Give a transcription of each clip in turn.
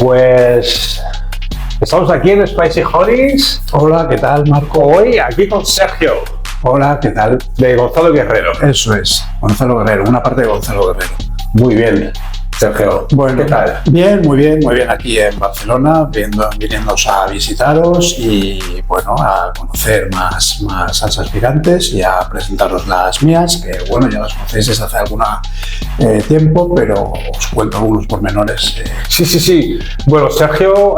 Pues estamos aquí en Spicy Honeys. Hola, ¿qué tal, Marco? Hoy aquí con Sergio. Hola, ¿qué tal? De Gonzalo Guerrero. Eso es, Gonzalo Guerrero, una parte de Gonzalo Guerrero. Muy bien, Sergio. Bueno, ¿qué tal? Bien, muy bien aquí en Barcelona, viniéndoos a visitaros y bueno, a conocer más salsas picantes y a presentaros las mías, que bueno, ya las conocéis desde hace algún tiempo, pero os cuento algunos pormenores. Sí. Bueno, Sergio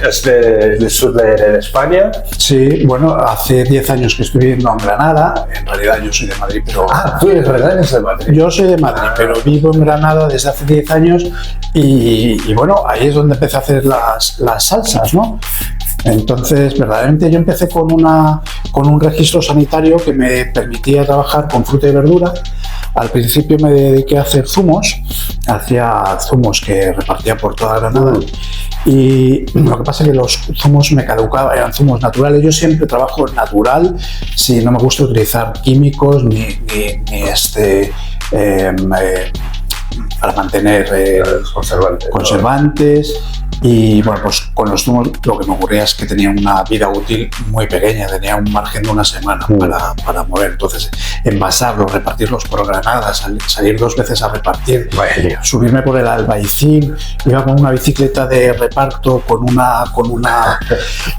es del sur de España. Sí, bueno, hace 10 años que estoy viviendo en Granada. En realidad yo soy de Madrid, pero... tú eres de Madrid. Yo soy de Madrid, pero vivo en Granada desde hace 10 años y bueno, ahí es donde empecé a hacer las salsas, ¿no? Entonces, verdaderamente yo empecé con un registro sanitario que me permitía trabajar con fruta y verdura. Al principio me dediqué a hacer zumos, hacía zumos que repartía por toda Granada y lo que pasa es que los zumos me caducaban, eran zumos naturales. Yo siempre trabajo natural, si no me gusta utilizar químicos ni para mantener conservantes. Y bueno, pues con los zumos lo que me ocurría es que tenían una vida útil muy pequeña, tenía un margen de una semana para mover. Entonces, envasarlos, repartirlos por Granada, salir 2 veces a repartir, subirme por el Albaicín, iba con una bicicleta de reparto,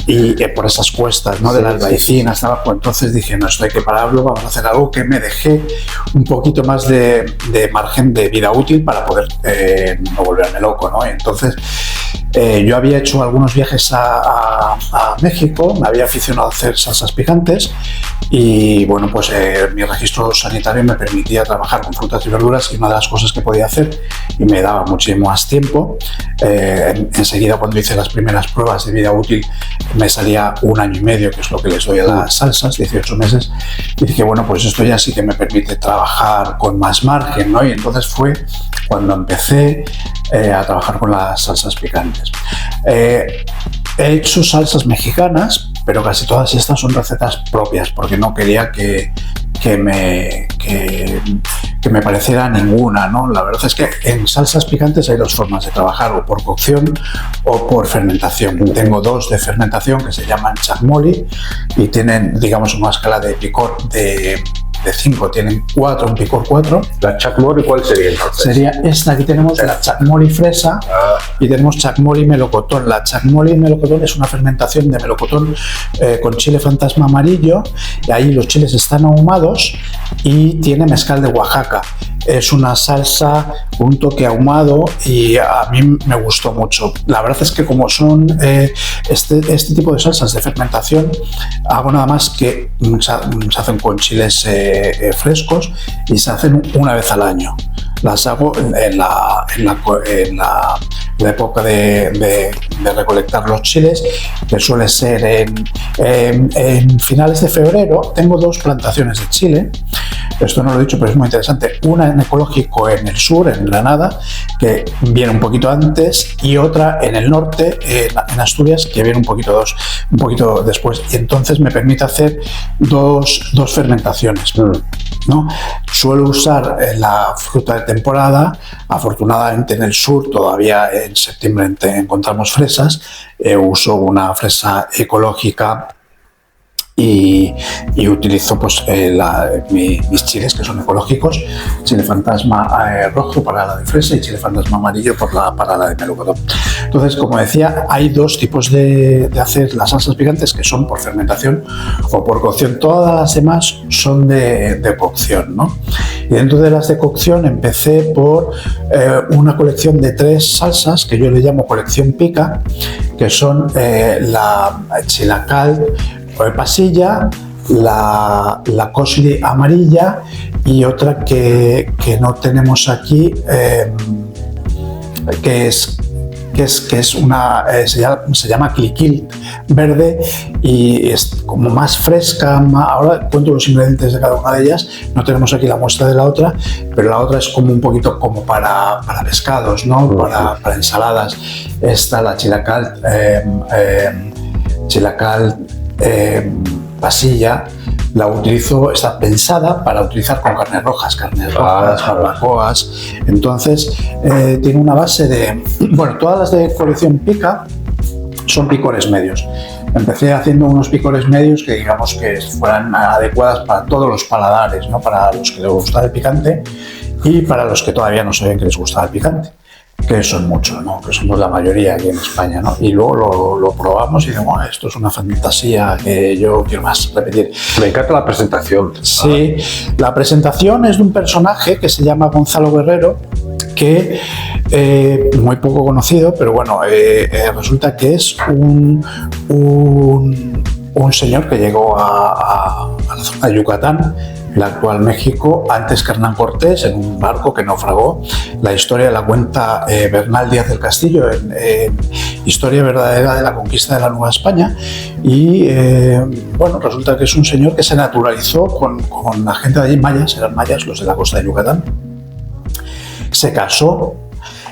y por esas cuestas, ¿no? Del Albaicín hasta abajo. Entonces dije, no, esto hay que pararlo, vamos a hacer algo que me deje un poquito más de margen de vida útil para poder no volverme loco, ¿no? Y entonces, yo había hecho algunos viajes a México, me había aficionado a hacer salsas picantes y bueno, pues mi registro sanitario me permitía trabajar con frutas y verduras y una de las cosas que podía hacer y me daba muchísimo más tiempo. Enseguida, cuando hice las primeras pruebas de vida útil, me salía 1 año y medio, que es lo que les doy a las salsas, 18 meses, y dije, bueno, pues esto ya sí que me permite trabajar con más margen, ¿no? Y entonces fue cuando empecé a trabajar con las salsas picantes. He hecho salsas mexicanas, pero casi todas estas son recetas propias, porque no quería que me pareciera ninguna, ¿no? La verdad es que en salsas picantes hay 2 formas de trabajar, o por cocción o por fermentación. Tengo 2 de fermentación que se llaman chacmoli y tienen, digamos, una escala de picor de 5, tienen 4, un picor 4. ¿La chacmoli cuál sería entonces? Sería esta, aquí tenemos la chacmoli fresa y tenemos chacmoli melocotón. La chacmoli melocotón es una fermentación de melocotón con chile fantasma amarillo, y ahí los chiles están ahumados y tiene mezcal de Oaxaca. Es una salsa con un toque ahumado y a mí me gustó mucho. La verdad es que como son este tipo de salsas de fermentación, hago nada más que se hacen con chiles frescos y se hacen una vez al año. Las hago en la época de recolectar los chiles, que suele ser en finales de febrero. Tengo 2 plantaciones de chile, esto no lo he dicho, pero es muy interesante. Una en ecológico en el sur, en Granada, que viene un poquito antes, y otra en el norte, en Asturias, que viene un poquito después. Y entonces me permite hacer dos fermentaciones, ¿no? Suelo usar la fruta de temporada. Afortunadamente en el sur todavía en septiembre encontramos fresas. Uso una fresa ecológica y utilizo pues mis chiles, que son ecológicos, chile fantasma rojo para la de fresa y chile fantasma amarillo para la de melocotón. Entonces, como decía, hay 2 tipos de hacer las salsas picantes, que son por fermentación o por cocción. Todas las demás son de cocción, ¿no? Y dentro de las de cocción empecé por una colección de 3 salsas que yo le llamo colección pica, que son la chilacal de pasilla, la cosli amarilla y otra que no tenemos aquí, que es una, se llama cliquil verde y es como más fresca. Ahora cuento los ingredientes de cada una de ellas, no tenemos aquí la muestra de la otra, pero la otra es como un poquito como para pescados, ¿no? Para ensaladas. Esta, la chilacal pasilla, la utilizo, está pensada para utilizar con carnes rojas, barbacoas. Entonces, tiene una base de, bueno, todas las de colección Pica son picores medios. Empecé haciendo unos picores medios que digamos que fueran adecuadas para todos los paladares, ¿no? Para los que les gusta el picante y para los que todavía no saben que les gusta el picante, que son muchos, ¿no? Que somos la mayoría aquí en España, ¿no? Y luego lo probamos y digo, esto es una fantasía que yo quiero más repetir. Me encanta la presentación. Sí, la presentación es de un personaje que se llama Gonzalo Guerrero, que muy poco conocido, pero bueno, resulta que es un señor que llegó a la zona de Yucatán, el actual México, antes que Hernán Cortés, en un barco que naufragó. La historia la cuenta Bernal Díaz del Castillo en Historia verdadera de la conquista de la Nueva España. Y bueno, resulta que es un señor que se naturalizó con la gente de allí, mayas, eran mayas los de la costa de Yucatán. Se casó.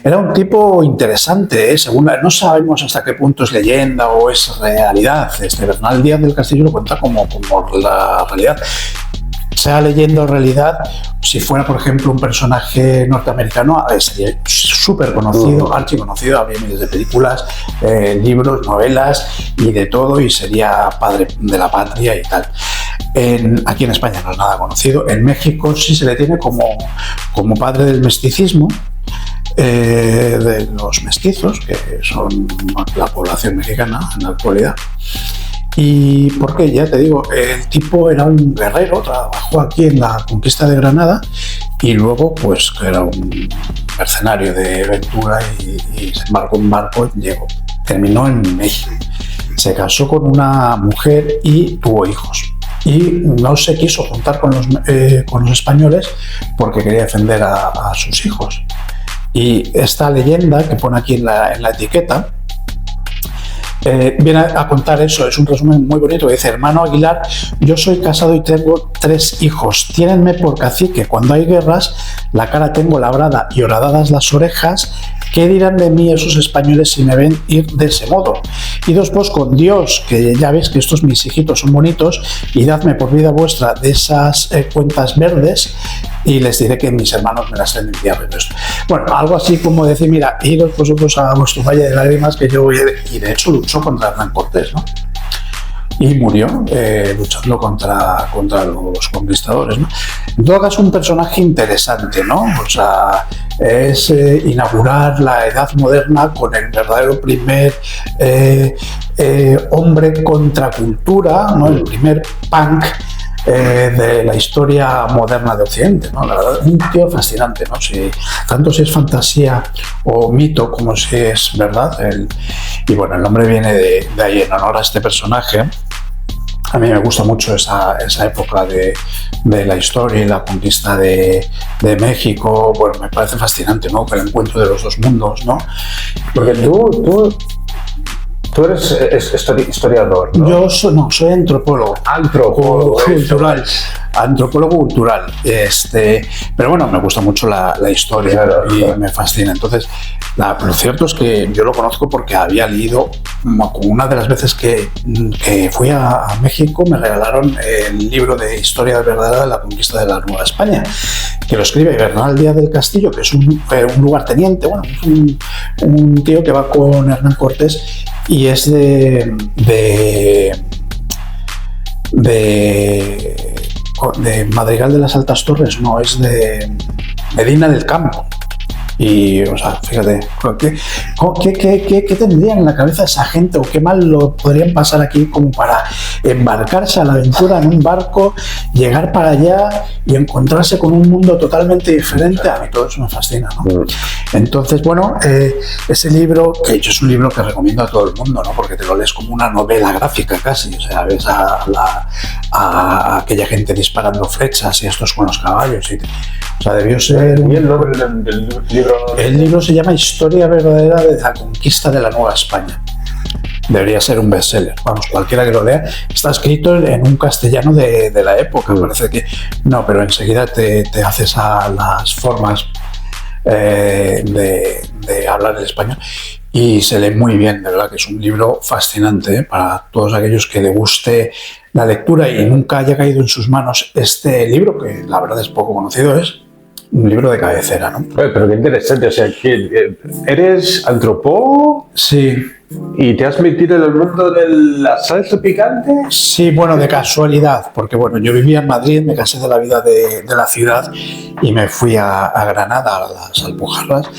Era un tipo interesante, según no sabemos hasta qué punto es leyenda o es realidad. Bernal Díaz del Castillo lo cuenta como la realidad. Sea leyenda o realidad, si fuera, por ejemplo, un personaje norteamericano, sería súper conocido, archiconocido, habría miles de películas, libros, novelas y de todo, y sería padre de la patria y tal. Aquí en España no es nada conocido. En México sí se le tiene como padre del mesticismo, de los mestizos, que son la población mexicana en la actualidad. Y porque, ya te digo, el tipo era un guerrero, trabajó aquí en la conquista de Granada y luego pues era un mercenario de aventura y se embarcó en un barco y terminó en México. Se casó con una mujer y tuvo hijos. Y no se quiso juntar con los españoles porque quería defender a sus hijos. Y esta leyenda que pone aquí en la etiqueta viene a contar eso, es un resumen muy bonito que dice: hermano Aguilar, yo soy casado y tengo 3 hijos, tiénenme por cacique, cuando hay guerras la cara tengo labrada y horadadas las orejas, ¿qué dirán de mí esos españoles si me ven ir de ese modo? Idos pues con Dios, que ya veis que estos mis hijitos son bonitos, y dadme por vida vuestra de esas cuentas verdes, y les diré que mis hermanos me las den el diablo. Bueno, algo así como decir, mira, iros vosotros a vuestro valle de lágrimas, que yo voy a... Y de hecho luchó contra Hernán Cortés, ¿no? Y murió luchando contra los conquistadores, ¿no? En todo caso, un personaje interesante, ¿no? O sea, es inaugurar la edad moderna con el verdadero primer hombre contracultura, ¿no? El primer punk de la historia moderna de Occidente, ¿no? La verdad, un tío fascinante, ¿no? Tanto si es fantasía o mito como si es verdad. Y bueno, el nombre viene de ahí, en honor a este personaje. A mí me gusta mucho esa época de la historia y la conquista de México. Bueno, me parece fascinante, ¿no? El encuentro de los dos mundos, ¿no? Porque tú eres historiador, ¿no? Yo soy antropólogo. Antropólogo cultural. Antropólogo cultural. Pero bueno, me gusta mucho la historia, claro, y claro, me fascina. Entonces, lo cierto es que yo lo conozco porque había leído, una de las veces que fui a México, me regalaron el libro de Historia verdadera de la conquista de la Nueva España, que lo escribe Bernal Díaz del Castillo, que es un lugarteniente, bueno, un tío que va con Hernán Cortés y es de Madrigal de las Altas Torres, no, es de Medina del Campo. Y, o sea, fíjate, ¿qué tendrían en la cabeza esa gente o qué mal lo podrían pasar aquí como para embarcarse a la aventura en un barco, llegar para allá y encontrarse con un mundo totalmente diferente? A mí todo eso me fascina, ¿no? Entonces, bueno, ese libro, que de hecho es un libro que recomiendo a todo el mundo, ¿no? Porque te lo lees como una novela gráfica casi, o sea, ves a aquella gente disparando flechas y estos con los caballos. O sea, debió ser... ¿Y el nombre del libro? El libro se llama Historia verdadera de la conquista de la Nueva España. Debería ser un bestseller. Vamos, cualquiera que lo lea. Está escrito en un castellano de la época. Parece que... No, pero enseguida te haces a las formas de hablar el español. Y se lee muy bien, de verdad que es un libro fascinante para todos aquellos que le guste la lectura y nunca haya caído en sus manos este libro, que la verdad es poco conocido, es un libro de cabecera, ¿no? Pero qué interesante, o sea, que eres antropólogo Sí, y te has metido en el mundo de la salsa picante. sí, bueno, de casualidad, porque bueno, yo vivía en Madrid, me cansé de la vida de la ciudad y me fui a Granada, a las Alpujarras,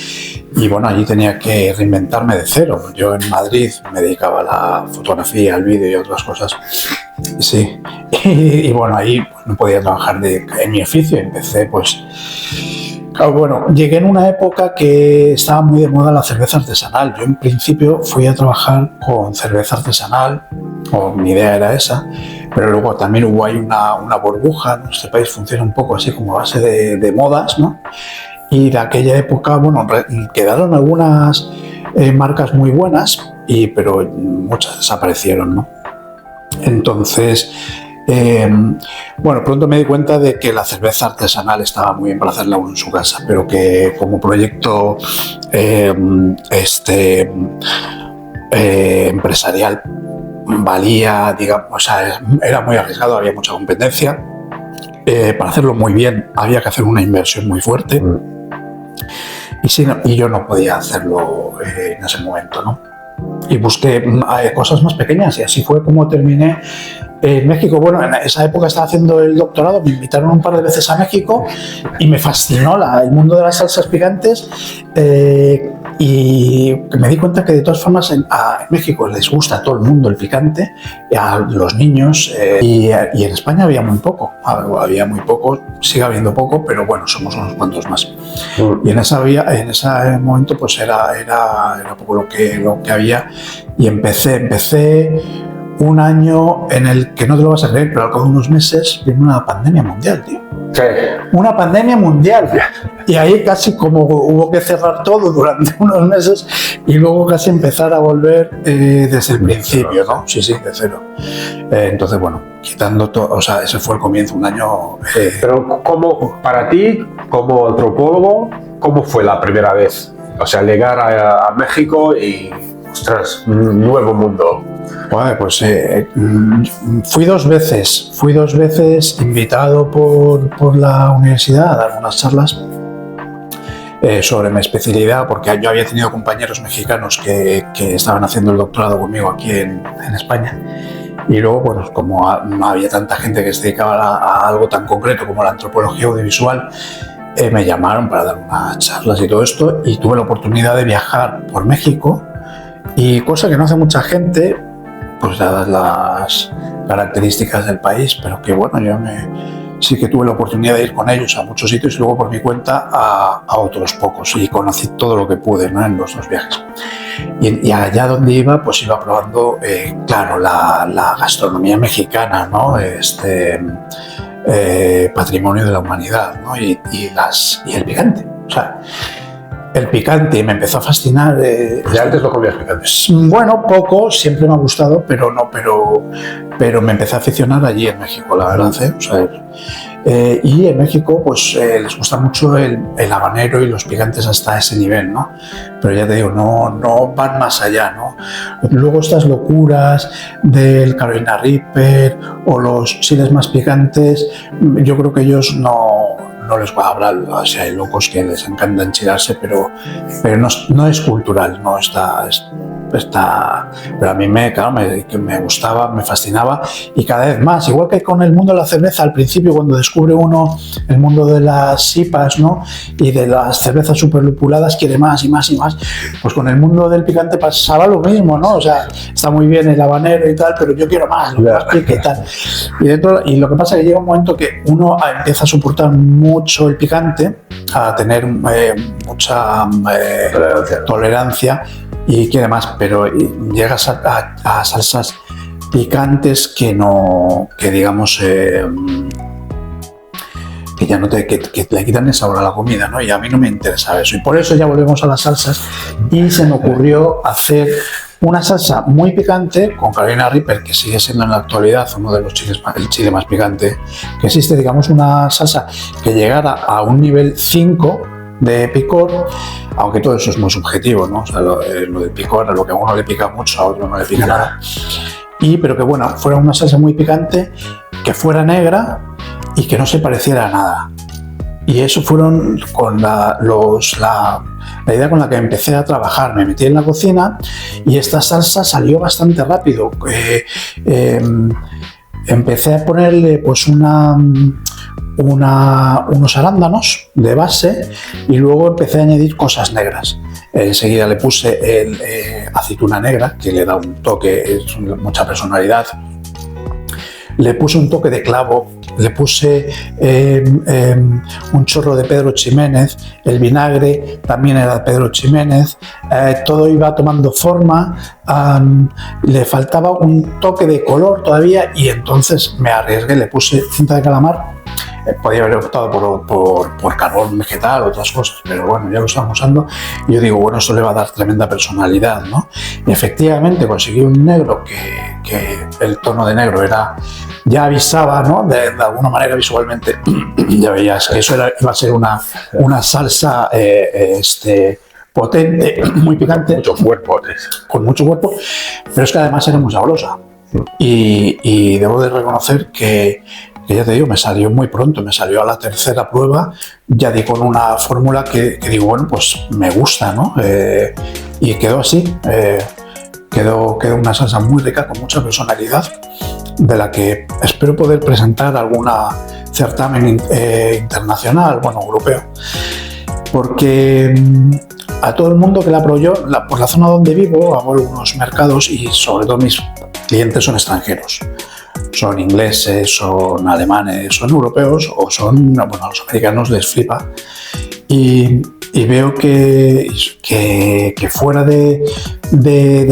y bueno, allí tenía que reinventarme de cero. Yo en Madrid me dedicaba a la fotografía, al vídeo y otras cosas. Sí, y bueno, ahí pues, no podía trabajar en mi oficio, empecé pues... Claro, bueno, llegué en una época que estaba muy de moda la cerveza artesanal. Yo en principio fui a trabajar con cerveza artesanal, o mi idea era esa, pero luego también hubo ahí una burbuja. Nuestro país funciona un poco así como a base de modas, ¿no? Y de aquella época, bueno, quedaron algunas marcas muy buenas, pero muchas desaparecieron, ¿no? Entonces, bueno, pronto me di cuenta de que la cerveza artesanal estaba muy bien para hacerla uno en su casa, pero que como proyecto empresarial valía, digamos, o sea, era muy arriesgado, había mucha competencia. Para hacerlo muy bien había que hacer una inversión muy fuerte y yo no podía hacerlo en ese momento, ¿no? Y busqué cosas más pequeñas y así fue como terminé en México. Bueno, en esa época estaba haciendo el doctorado, me invitaron un par de veces a México y me fascinó el mundo de las salsas picantes y me di cuenta que de todas formas en México les gusta a todo el mundo el picante, a los niños y en España había muy poco, sigue habiendo poco, pero bueno, somos unos cuantos más. Y en ese momento pues era poco lo que había y empecé un año en el que no te lo vas a creer, pero al cabo de unos meses vino una pandemia mundial, tío. Sí. Una pandemia mundial. Y ahí casi como hubo que cerrar todo durante unos meses y luego casi empezar a volver desde el principio, ¿no? Sí, de cero. Entonces, bueno, quitando todo, o sea, ese fue el comienzo, un año... Pero para ti, como antropólogo, ¿cómo fue la primera vez? O sea, llegar a México y, ostras, un nuevo mundo. Bueno, pues fui dos veces invitado por la universidad a dar unas charlas sobre mi especialidad, porque yo había tenido compañeros mexicanos que estaban haciendo el doctorado conmigo aquí en España. Y luego, bueno, como no había tanta gente que se dedicaba a algo tan concreto como la antropología audiovisual, me llamaron para dar unas charlas y todo esto, y tuve la oportunidad de viajar por México, y cosa que no hace mucha gente, pues dadas las características del país, pero que bueno, yo sí que tuve la oportunidad de ir con ellos a muchos sitios y luego por mi cuenta a otros pocos, y conocí todo lo que pude, ¿no? En los dos viajes. Y allá donde iba, pues iba probando, claro, la gastronomía mexicana, ¿no? Patrimonio de la humanidad, ¿no? Y el picante, o sea, el picante me empezó a fascinar. ¿Ya antes no comías picante? Bueno, poco, siempre me ha gustado, pero me empecé a aficionar allí en México, la verdad. O sea, y en México pues les gusta mucho el habanero y los picantes hasta ese nivel, ¿no? Pero ya te digo, no van más allá, ¿no? Luego estas locuras del Carolina Reaper o los chiles más picantes, yo creo que ellos no les va a hablar. O sea, hay locos que les encanta enchilarse, pero no es cultural, no está, pero a mí me gustaba, me fascinaba, y cada vez más, igual que con el mundo de la cerveza al principio, cuando descubre uno el mundo de las IPAs, ¿no? Y de las cervezas superlupuladas, quiere más y más y más, pues con el mundo del picante pasaba lo mismo, ¿no? O sea, está muy bien el habanero y tal, pero yo quiero más, lo más pique y tal. Y lo que pasa es que llega un momento que uno empieza a soportar mucho el picante, a tener mucha tolerancia y quiere más, pero llegas a salsas picantes que digamos que ya no que le quitan el sabor a la comida, ¿no? Y a mí no me interesaba eso, y por eso ya volvemos a las salsas, y se me ocurrió hacer una salsa muy picante con Carolina Reaper, que sigue siendo en la actualidad uno de los chiles, el chile más picante que existe, digamos, una salsa que llegara a un nivel 5 de picor, aunque todo eso es muy subjetivo, ¿no? O sea, lo del picor, a lo que a uno le pica mucho, a otro no le pica nada. pero que bueno, fuera una salsa muy picante, que fuera negra y que no se pareciera a nada. Y eso fueron con la idea con la que empecé a trabajar. Me metí en la cocina y esta salsa salió bastante rápido. Empecé a ponerle pues unos arándanos de base y luego empecé a añadir cosas negras. Enseguida le puse aceituna negra, que le da un toque, mucha personalidad. Le puse un toque de clavo, le puse un chorro de Pedro Ximénez, el vinagre también era de Pedro Ximénez, todo iba tomando forma, le faltaba un toque de color todavía y entonces me arriesgué, le puse cinta de calamar. Podía haber optado por carbón vegetal o otras cosas, pero bueno, ya lo estamos usando y yo digo, bueno, eso le va a dar tremenda personalidad, ¿no? Y efectivamente conseguí un negro que el tono de negro ya avisaba, ¿no? De alguna manera visualmente, ya veías que eso iba a ser una salsa potente, muy picante. Con mucho cuerpo, pero es que además era muy sabrosa. Y debo de reconocer que ya te digo, me salió muy pronto, me salió a la tercera prueba, ya di con una fórmula que digo, bueno, pues me gusta, ¿no? Y quedó así, quedó una salsa muy rica, con mucha personalidad, de la que espero poder presentar alguna certamen internacional, bueno, europeo, porque a todo el mundo que la probó, por la zona donde vivo, hago algunos mercados y sobre todo mis clientes son extranjeros. Son ingleses, son alemanes, son europeos o son, bueno, a los americanos les flipa. Y veo que fuera de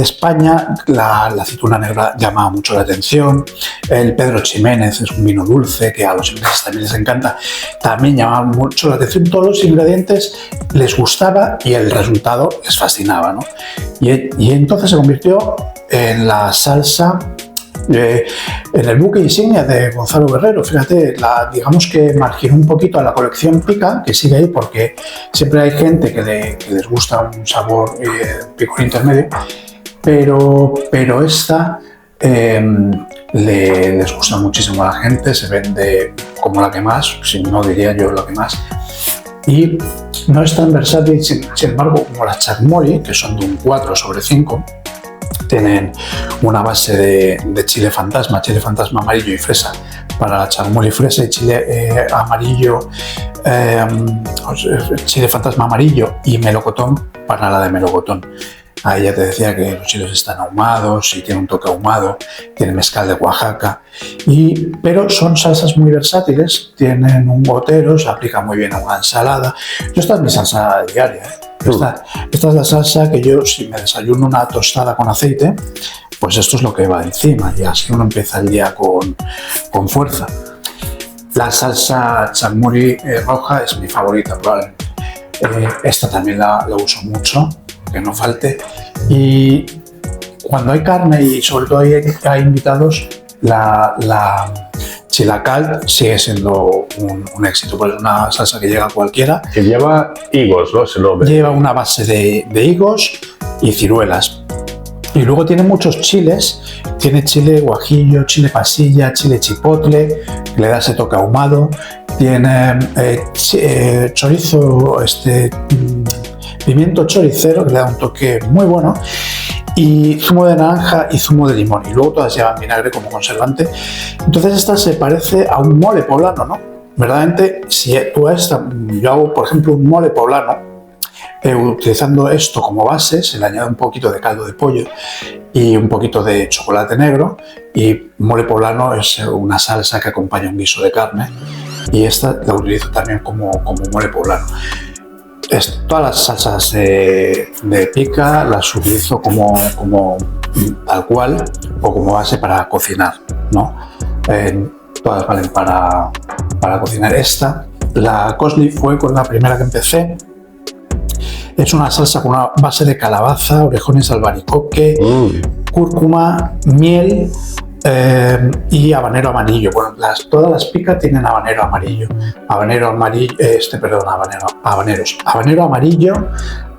España la aceituna negra llama mucho la atención. El Pedro Ximénez es un vino dulce que a los ingleses también les encanta. También llama mucho la atención. Todos los ingredientes les gustaba y el resultado les fascinaba, ¿no? Y entonces se convirtió en la salsa, en el buque insignia de Gonzalo Guerrero. Fíjate, digamos que marginó un poquito a la colección Pica, que sigue ahí porque siempre hay gente que les gusta un sabor picor intermedio, pero esta les gusta muchísimo a la gente, se vende como la que más, si no diría yo la que más, y no es tan versátil, sin embargo, como las Chacmoli, que son de un 4/5, tienen una base de chile fantasma amarillo y fresa para la Chacmoli fresa y chile amarillo, chile fantasma amarillo y melocotón para la de melocotón. Ahí ya te decía que los chiles están ahumados y tienen un toque ahumado, tienen mezcal de Oaxaca, pero son salsas muy versátiles, tienen un gotero, se aplica muy bien a una ensalada. Esta es mi salsa diaria, Esta es la salsa que yo, si me desayuno una tostada con aceite, pues esto es lo que va encima y así uno empieza el día con fuerza. La salsa Chacmoli roja es mi favorita probablemente. Esta también la uso mucho, que no falte. Y cuando hay carne y sobre todo hay invitados, la Chilacal sigue siendo un éxito, pues es una salsa que llega a cualquiera. Que lleva higos, ¿no? Ese nombre. Lleva una base de higos y ciruelas. Y luego tiene muchos chiles, tiene chile guajillo, chile pasilla, chile chipotle, que le da ese toque ahumado, tiene chorizo, pimiento choricero, que le da un toque muy bueno, y zumo de naranja y zumo de limón, y luego todas llevan vinagre como conservante. Entonces esta se parece a un mole poblano, ¿no? Verdaderamente, si tú yo hago, por ejemplo, un mole poblano, utilizando esto como base, se le añade un poquito de caldo de pollo y un poquito de chocolate negro, y mole poblano es una salsa que acompaña un guiso de carne, y esta la utilizo también como mole poblano. Todas las salsas de Pica las utilizo como tal cual o como base para cocinar, ¿no? Todas valen para cocinar. La Cosli fue con la primera que empecé. Es una salsa con una base de calabaza, orejones albaricoque, cúrcuma, miel, y habanero amarillo. Bueno, todas las picas tienen habanero amarillo. Habanero amarillo,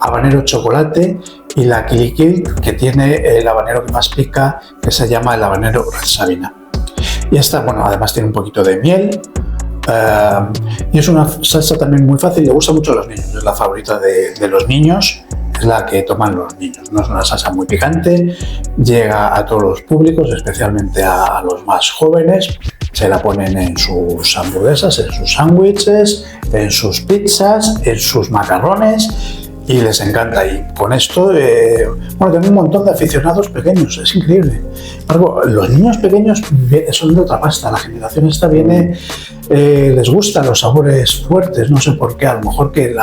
habanero chocolate y la Kili Kill, que tiene el habanero que más pica, que se llama el habanero Red Sabina. Y esta, bueno, además tiene un poquito de miel. Y es una salsa también muy fácil, le gusta mucho a los niños, es la favorita de los niños, es la que toman los niños. No es una salsa muy picante, llega a todos los públicos, especialmente a los más jóvenes. Se la ponen en sus hamburguesas, en sus sándwiches, en sus pizzas, en sus macarrones y les encanta. Y con esto, bueno, tengo un montón de aficionados pequeños, es increíble. Embargo, los niños pequeños son de otra pasta, la generación esta viene, les gustan los sabores fuertes, no sé por qué, a lo mejor que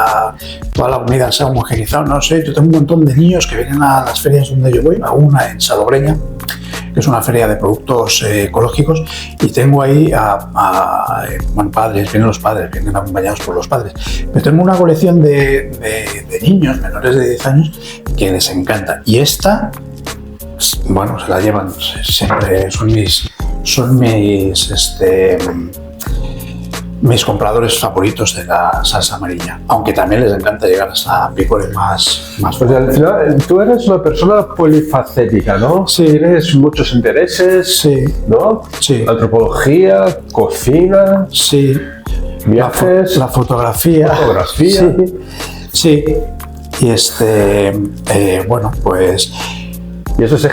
toda la comida se ha homogenizado, no sé. Yo tengo un montón de niños que vienen a las ferias donde yo voy, a una en Salobreña, que es una feria de productos ecológicos, y tengo ahí bueno, padres, vienen los padres, vienen acompañados por los padres, pero tengo una colección de niños menores de 10 años que les encanta, y esta, bueno, se la llevan siempre, son mis compradores favoritos de la salsa amarilla, aunque también les encanta llegar hasta picores más pues al final, tú eres una persona polifacética, ¿no? Sí. Tienes muchos intereses, Sí. ¿no? Sí. Antropología, cocina, Sí. viajes, La fotografía. fotografía. Sí. Y bueno, pues Y eso se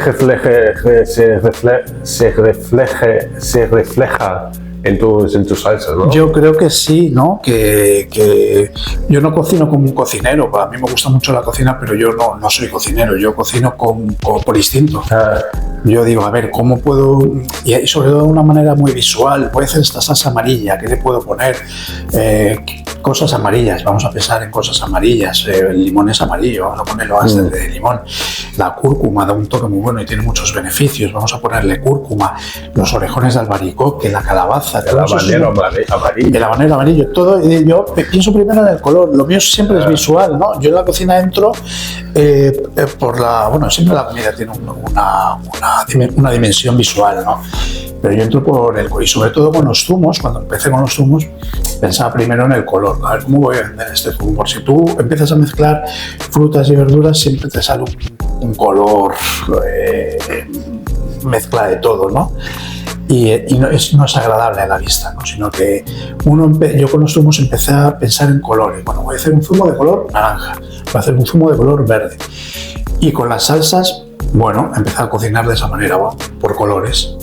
refleja en tus salsas, ¿no? yo creo que sí, ¿no? Que yo no cocino como un cocinero. A mí me gusta mucho la cocina, pero yo no soy cocinero. Yo cocino por instinto. Yo digo, a ver, ¿cómo puedo...? Y sobre todo de una manera muy visual. Voy a hacer esta salsa amarilla, ¿qué le puedo poner? Cosas amarillas, vamos a pensar en cosas amarillas. El limón es amarillo, vamos a ponerlo antes de limón. La cúrcuma da un toque muy bueno y tiene muchos beneficios, vamos a ponerle cúrcuma. Los orejones de albaricoque, la calabaza, El habanero amarillo. el habanero amarillo, todo. Yo pienso primero en el color, lo mío siempre es visual, ¿no? Yo en la cocina entro bueno, siempre la comida tiene una dimensión visual, ¿no? Pero yo entro por el color, y sobre todo con los zumos. Cuando empecé con los zumos, pensaba primero en el color. A ver, ¿cómo voy a vender este zumo? Por si tú empiezas a mezclar frutas y verduras, siempre te sale un color, mezcla de todo, ¿no? Y no es agradable a la vista, ¿no? Sino que yo con los zumos empecé a pensar en colores. Bueno, voy a hacer un zumo de color naranja, voy a hacer un zumo de color verde. Y con las salsas, bueno, empecé a cocinar de esa manera, ¿no? Por colores.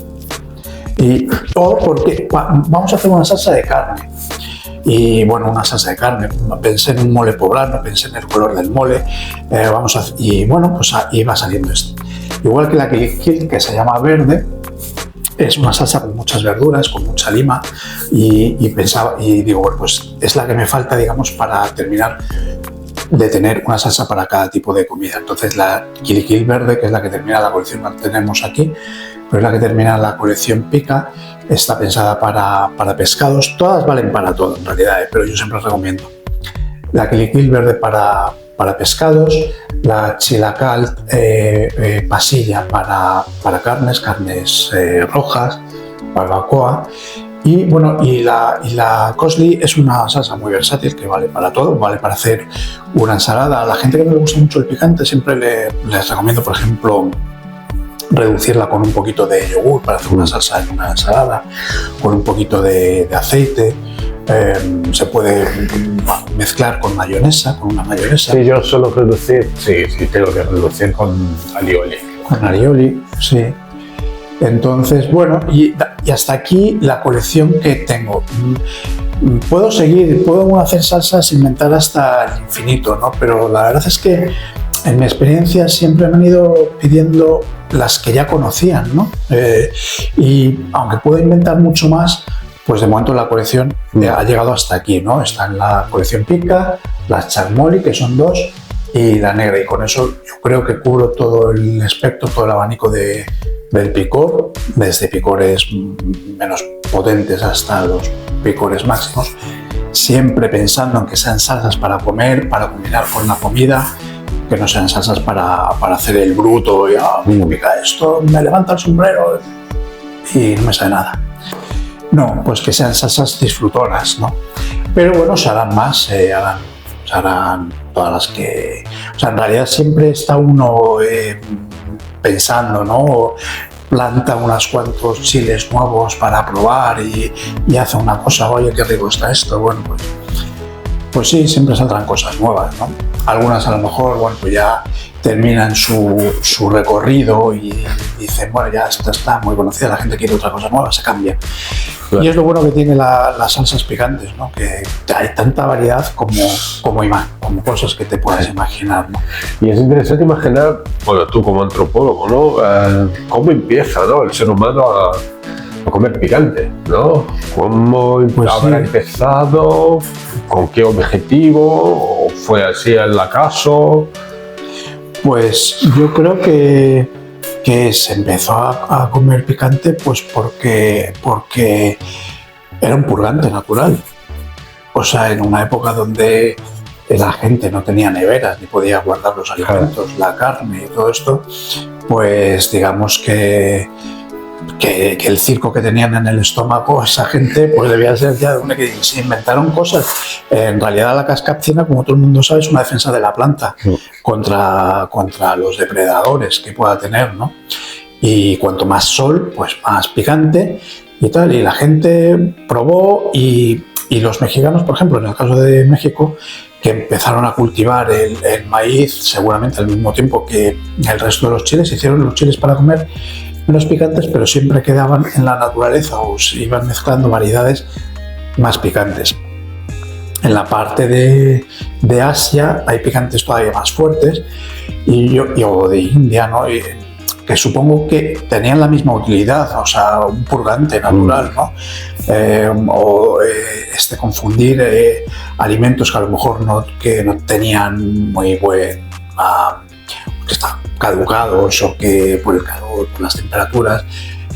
Porque vamos a hacer una salsa de carne. Y bueno, una salsa de carne, pensé en un mole poblano, pensé en el color del mole, y bueno, pues ahí va saliendo esto. Igual que la que se llama verde, es una salsa con muchas verduras, con mucha lima, y digo, bueno, pues es la que me falta, digamos, para terminar de tener una salsa para cada tipo de comida. Entonces la Kili Kill verde, que es la que termina la colección que tenemos aquí, pero es la que termina la colección pica, está pensada para pescados. Todas valen para todo en realidad, pero yo siempre recomiendo la Kili Kill verde para pescados, la Chilacal pasilla para carnes rojas, barbacoa. Y bueno, y la Cosli es una salsa muy versátil que vale para todo, vale para hacer una ensalada. A la gente que no le gusta mucho el picante siempre les recomiendo, por ejemplo, reducirla con un poquito de yogur para hacer una salsa en una ensalada, con un poquito de aceite. Se puede mezclar con mayonesa, con una mayonesa. Sí, yo suelo reducir, sí, tengo que reducir con alioli. Con alioli, sí. Entonces, bueno, y hasta aquí la colección que tengo. Puedo hacer salsas, inventar hasta el infinito, ¿no? Pero la verdad es que en mi experiencia siempre me han ido pidiendo las que ya conocían, ¿no? Y aunque puedo inventar mucho más, pues de momento la colección ha llegado hasta aquí, ¿no? Está en la colección pica, la charmoli, que son 2, y la negra. Y con eso yo creo que cubro todo el espectro, todo el abanico del picor, desde picores menos potentes hasta los picores máximos, siempre pensando en que sean salsas para comer, para combinar con la comida, que no sean salsas para hacer el bruto y pica esto, me levanta el sombrero. y no me sabe nada. No, pues que sean salsas disfrutonas, ¿no? Pero bueno, se harán más, se harán todas las que... O sea, en realidad siempre está uno pensando, ¿no? Planta unos cuantos chiles nuevos para probar y hace una cosa, oye, qué rico está esto, bueno, pues sí, siempre saldrán cosas nuevas, ¿no? Algunas a lo mejor, bueno, pues ya terminan su recorrido y dicen, bueno, ya esta está muy conocida, la gente quiere otra cosa nueva, se cambia. Claro. Y es lo bueno que tiene las salsas picantes, ¿no? Que hay tanta variedad como cosas que te puedas imaginar, ¿no? Y es interesante imaginar, bueno, tú como antropólogo, ¿no? Cómo empieza, ¿no? El ser humano a comer picante, ¿no? ¿Cómo pues habrá empezado? ¿Con qué objetivo? ¿O fue así al acaso? Pues yo creo que se empezó a comer picante pues porque era un purgante natural. O sea, en una época donde la gente no tenía neveras ni podía guardar los alimentos, la carne y todo esto, pues digamos que el circo que tenían en el estómago esa gente pues debía ser ya de que se inventaron cosas. En realidad la cascapcina, como todo el mundo sabe, es una defensa de la planta contra los depredadores que pueda tener, ¿no? Y cuanto más sol, pues más picante y tal. Y la gente probó y los mexicanos, por ejemplo, en el caso de México, que empezaron a cultivar el maíz seguramente al mismo tiempo que el resto de los chiles, hicieron los chiles para comer menos picantes, pero siempre quedaban en la naturaleza o se iban mezclando variedades más picantes. En la parte de Asia hay picantes todavía más fuertes o de India, ¿no? Que supongo que tenían la misma utilidad, o sea, un purgante natural, ¿no? Confundir alimentos que a lo mejor no tenían muy buen... que están caducados o que por el calor, por las temperaturas,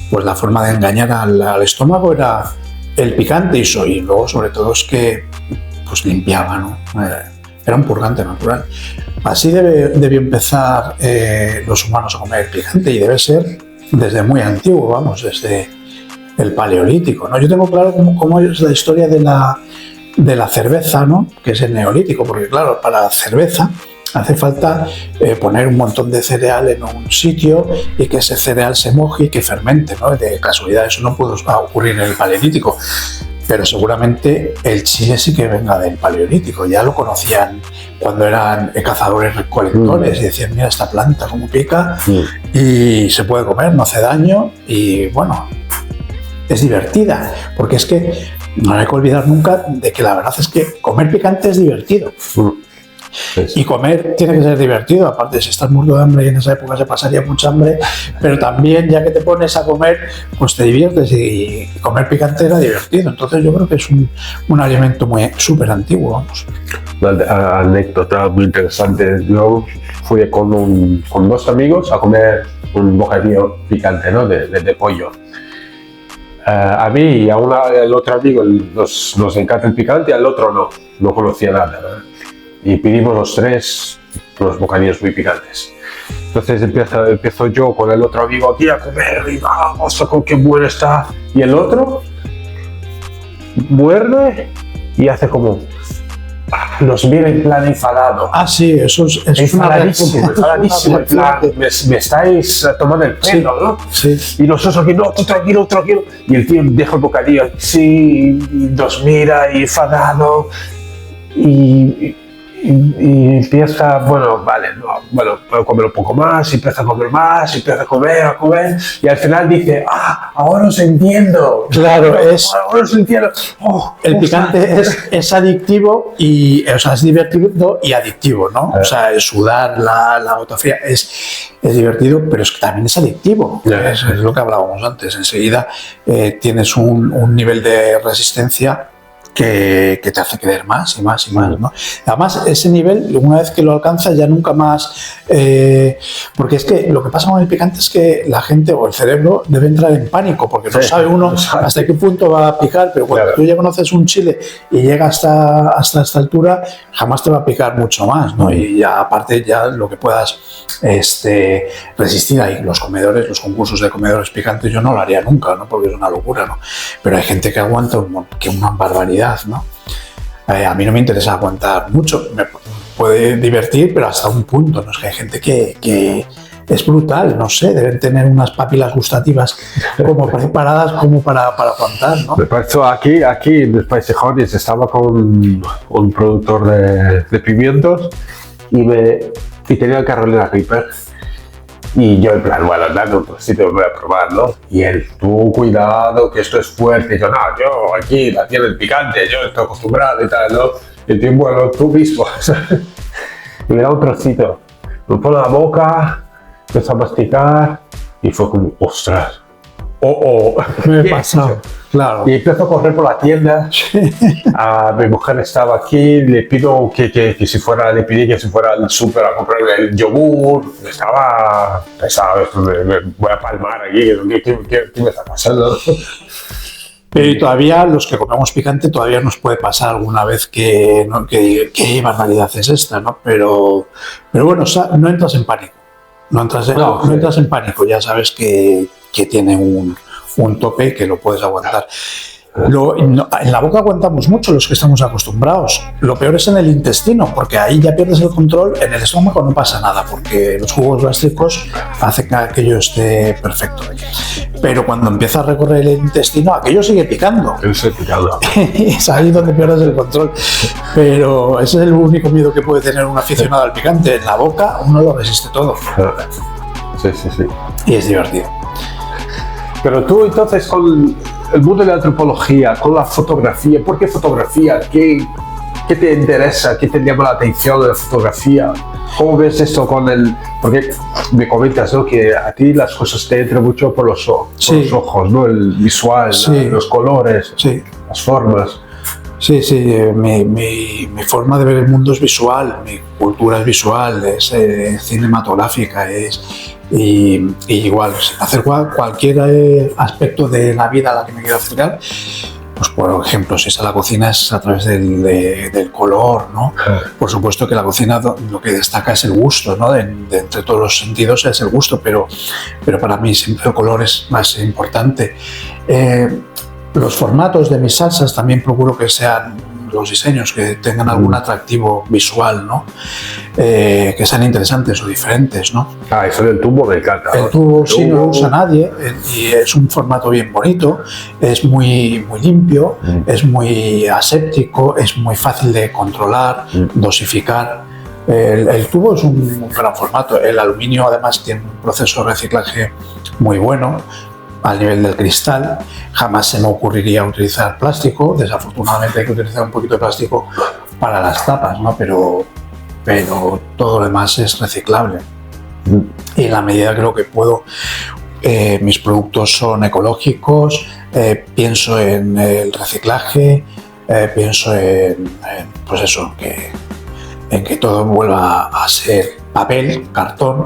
pues la forma de engañar al estómago era el picante y luego sobre todo es que pues limpiaba, ¿no? Era un purgante natural. Así debió empezar los humanos a comer picante y debe ser desde muy antiguo, vamos, desde el Paleolítico, ¿no? Yo tengo claro cómo es la historia de la cerveza, ¿no? Que es el Neolítico, porque claro, para la cerveza hace falta poner un montón de cereal en un sitio y que ese cereal se moje y que fermente, ¿no? De casualidad eso no pudo ocurrir en el Paleolítico, pero seguramente el chile sí que venga del Paleolítico, ya lo conocían cuando eran cazadores recolectores y decían, mira esta planta cómo pica y se puede comer, no hace daño y bueno, es divertida, porque es que no hay que olvidar nunca de que la verdad es que comer picante es divertido. Y comer tiene que ser divertido, aparte si estás muerto de hambre y en esa época se pasaría mucha hambre, pero también ya que te pones a comer pues te diviertes y comer picante era divertido, entonces yo creo que es un alimento súper antiguo, vamos. Una anécdota muy interesante, yo fui con dos amigos a comer un bocadillo picante, ¿no? de pollo. A mí y al otro amigo nos encanta el picante y al otro no conocía nada, ¿no? Y pedimos los tres unos bocadillos muy picantes. Entonces empiezo yo con el otro amigo aquí a comer y vamos, con qué bueno está. Y el otro muerde y hace como... nos mira en plan enfadado. Ah, sí, eso es enfadadísimo, en plan, me estáis tomando el pelo, ¿no? Sí. Y nosotros aquí, no, tú tranquilo. Y el tío deja el bocadillo, sí, y nos mira y enfadado. Y empieza, bueno, vale, no, bueno, puedo comer un poco más, y empieza a comer más, y empieza a comer, y al final dice, ahora os entiendo. Claro, ahora os entiendo. El picante es adictivo o sea, es divertido y adictivo, ¿no? O sea, el sudar, la gota fría es divertido, pero es que también es adictivo. Es lo que hablábamos antes. Enseguida tienes un nivel de resistencia que te hace querer más y más y más, ¿no? Además, ese nivel, una vez que lo alcanzas, ya nunca más... porque es que lo que pasa con el picante es que la gente o el cerebro debe entrar en pánico, porque no sabe uno hasta qué punto va a picar, pero cuando tú ya conoces un chile y llega hasta esta altura, jamás te va a picar mucho más, ¿no? Y ya, aparte, ya lo que puedas resistir ahí. Los concursos de comedores picantes, yo no lo haría nunca, ¿no? Porque es una locura, ¿no? Pero hay gente que aguanta una barbaridad, ¿no? A mí no me interesa aguantar mucho, me puede divertir, pero hasta un punto, ¿no? Es que hay gente que es brutal, no sé, deben tener unas papilas gustativas como preparadas como para aguantar, ¿no? Me pasó aquí en los Países Bajos, estaba con un productor de pimientos y tenía el Carolina Reaper. Y yo en plan, bueno, dame un trocito, voy a probarlo. Y él, tú cuidado, que esto es fuerte. Y yo, no, yo aquí la tiene el picante, yo estoy acostumbrado y tal, ¿no? Y el tío, bueno, tú mismo. Y me da un trocito, me pone la boca, empiezo a masticar y fue como, ostras. Me pasa, claro. Y empiezo a correr por la tienda. Mi mujer estaba aquí, le pedí que si fuera al súper a comprar el yogur. Estaba pesado, me voy a palmar aquí, ¿qué me está pasando? Pero todavía, los que comemos picante, todavía nos puede pasar alguna vez que barbaridad es esta, ¿no? Pero bueno, no entras en pánico. No entras en pánico, ya sabes que tiene un tope y que lo puedes aguantar. En la boca aguantamos mucho los que estamos acostumbrados. Lo peor es en el intestino, porque ahí ya pierdes el control. En el estómago no pasa nada, porque los jugos gástricos hacen que aquello esté perfecto. Pero cuando empieza a recorrer el intestino, aquello sigue picando. Es ahí donde pierdes el control. Pero ese es el único miedo que puede tener un aficionado al picante. En la boca uno lo resiste todo. Sí. Y es divertido. Pero tú entonces con el mundo de la antropología, con la fotografía, ¿por qué fotografía? ¿Qué te interesa? ¿Qué te llama la atención de la fotografía? ¿Cómo ves esto porque me comentas, ¿no? Que a ti las cosas te entran mucho por los ojos, ¿no? El visual, los colores, las formas. Sí, mi forma de ver el mundo es visual, mi cultura es visual, es cinematográfica, y igual, hacer cualquier aspecto de la vida a la que me quiero acercar, pues por ejemplo, si es a la cocina es a través del color, ¿no? Por supuesto que la cocina lo que destaca es el gusto, ¿no? Entre todos los sentidos es el gusto, pero para mí siempre el color es más importante. Los formatos de mis salsas también procuro que sean los diseños que tengan algún atractivo visual, ¿no? Que sean interesantes o diferentes, ¿no? Eso del tubo me encanta. El tubo sí no lo usa nadie y es un formato bien bonito, es muy limpio, es muy aséptico, es muy fácil de controlar, dosificar. El tubo es un gran formato. El aluminio además tiene un proceso de reciclaje muy bueno al nivel del cristal. Jamás se me ocurriría utilizar plástico. Desafortunadamente hay que utilizar un poquito de plástico para las tapas, ¿no? Pero todo lo demás es reciclable. Y en la medida creo que puedo, mis productos son ecológicos, pienso en el reciclaje, pienso pues eso, en que todo vuelva a ser papel, cartón,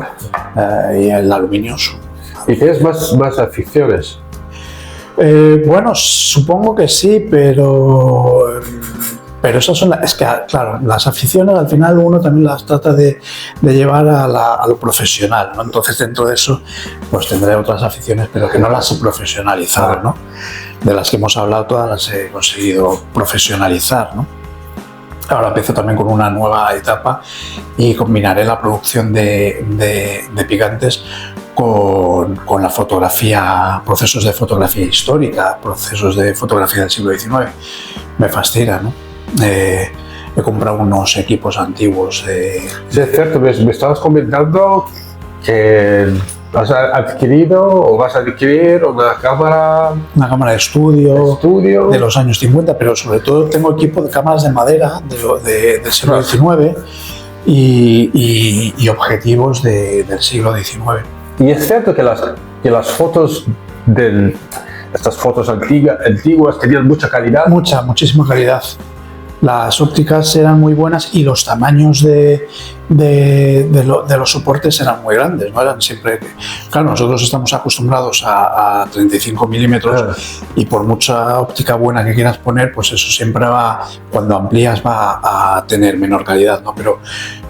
y el aluminio. ¿Y tienes más aficiones? Bueno, supongo que sí, pero esas son es que, claro, las aficiones al final uno también las trata de llevar a lo profesional, ¿no? Entonces dentro de eso pues tendré otras aficiones, pero que no las he profesionalizado, ¿no? De las que hemos hablado todas las he conseguido profesionalizar, ¿no? Ahora empiezo también con una nueva etapa y combinaré la producción de picantes con la fotografía, procesos de fotografía histórica, procesos de fotografía del siglo XIX. Me fascina, ¿no? He comprado unos equipos antiguos. Sí, es cierto, me estabas comentando que has adquirido o vas a adquirir una cámara de estudio de los años 50, pero sobre todo tengo equipo de cámaras de madera del siglo XIX y objetivos del siglo XIX. Y es cierto que las fotos del estas fotos antiguas tenían mucha calidad. Muchísima calidad. Las ópticas eran muy buenas y los tamaños de los soportes eran muy grandes, ¿no? Eran siempre... Claro, nosotros estamos acostumbrados a 35 milímetros y por mucha óptica buena que quieras poner, pues eso siempre va, cuando amplías va a tener menor calidad, ¿no? Pero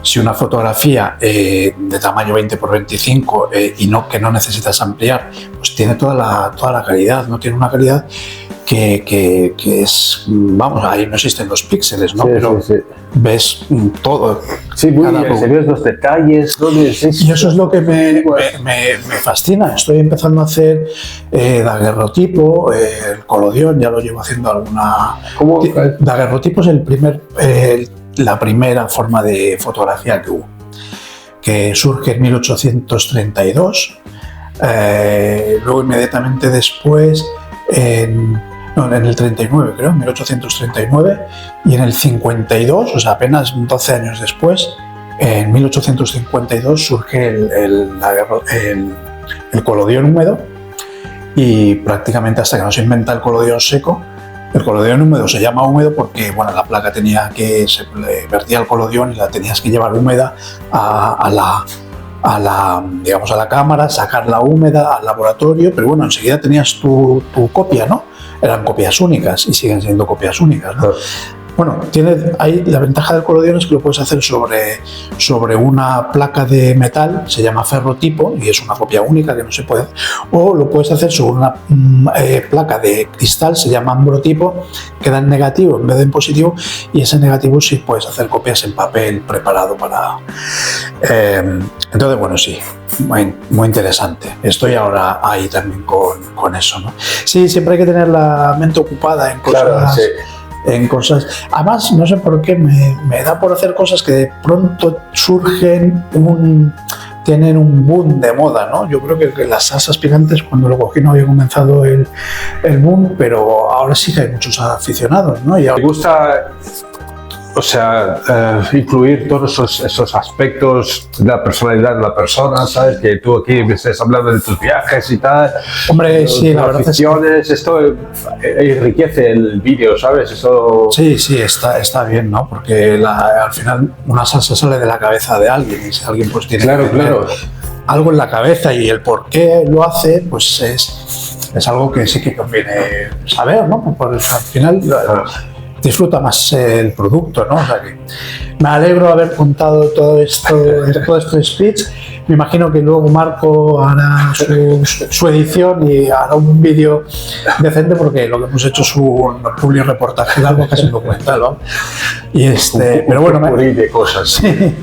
si una fotografía de tamaño 20 por 25 y que no necesitas ampliar, pues tiene toda la calidad, ¿no? Tiene una calidad que es, vamos, ahí no existen los píxeles, ¿no? Sí, pero sí. ves todo. Sí, muy bien, se ven los detalles, ¿no? Y eso es lo que me fascina. Estoy empezando a hacer daguerrotipo, el colodión, ya lo llevo haciendo alguna... ¿Cómo? Daguerrotipo es la primera forma de fotografía que hubo, que surge en 1832, luego inmediatamente después en el 39, creo, en 1839, y en el 52, o sea, apenas 12 años después, en 1852 surge el colodión húmedo, y prácticamente hasta que no se inventa el colodión seco. El colodión húmedo se llama húmedo porque, bueno, la placa se le vertía el colodión y la tenías que llevar húmeda a la cámara, sacarla húmeda al laboratorio, pero bueno, enseguida tenías tu copia, ¿no? Eran copias únicas y siguen siendo copias únicas, ¿no? Bueno, la ventaja del colodión es que lo puedes hacer sobre una placa de metal, se llama ferrotipo y es una copia única que no se puede, o lo puedes hacer sobre una placa de cristal, se llama ambrotipo, que da en negativo en vez de en positivo, y ese negativo sí puedes hacer copias en papel preparado para... entonces, bueno, sí, muy interesante. Estoy ahora ahí también con eso, ¿no? Sí, siempre hay que tener la mente ocupada en cosas... Claro, sí. En cosas. Además, no sé por qué me da por hacer cosas que de pronto tienen un boom de moda, ¿no? Yo creo que las salsas picantes, cuando lo cogí, no había comenzado el boom, pero ahora sí que hay muchos aficionados, ¿no? Me gusta, o sea, incluir todos esos aspectos de la personalidad de la persona, ¿sabes? Que tú aquí me estés hablando de tus viajes y tal. Hombre, sí, la verdad es que... Esto enriquece el vídeo, ¿sabes? Eso... Sí, está bien, ¿no? Porque al final una salsa sale de la cabeza de alguien y si alguien pues tiene claro. algo en la cabeza y el por qué lo hace, pues es algo que sí que conviene saber, ¿no? Porque al final... disfruta más el producto, ¿no? O sea que me alegro de haber contado todo este speech. Me imagino que luego Marco hará su edición y hará un vídeo decente, porque lo que hemos hecho es un publi-reportaje largo, casi un documental, ¿no? Y pero bueno, de cosas. Sí,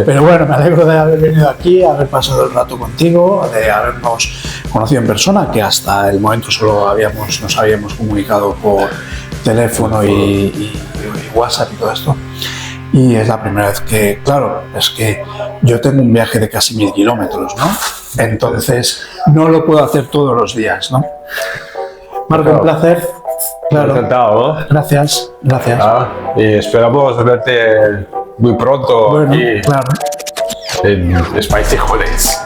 pero bueno, me alegro de haber venido aquí, haber pasado el rato contigo, de habernos conocido en persona, que hasta el momento solo nos habíamos comunicado por teléfono y WhatsApp y todo esto. Y es la primera vez que, claro, es que yo tengo un viaje de casi 1000 kilómetros, ¿no? Entonces no lo puedo hacer todos los días, ¿no? Marco, un placer. Claro. Encantado, ¿no? Gracias. Y esperamos verte muy pronto, bueno, aquí claro, en Spicy Holidays.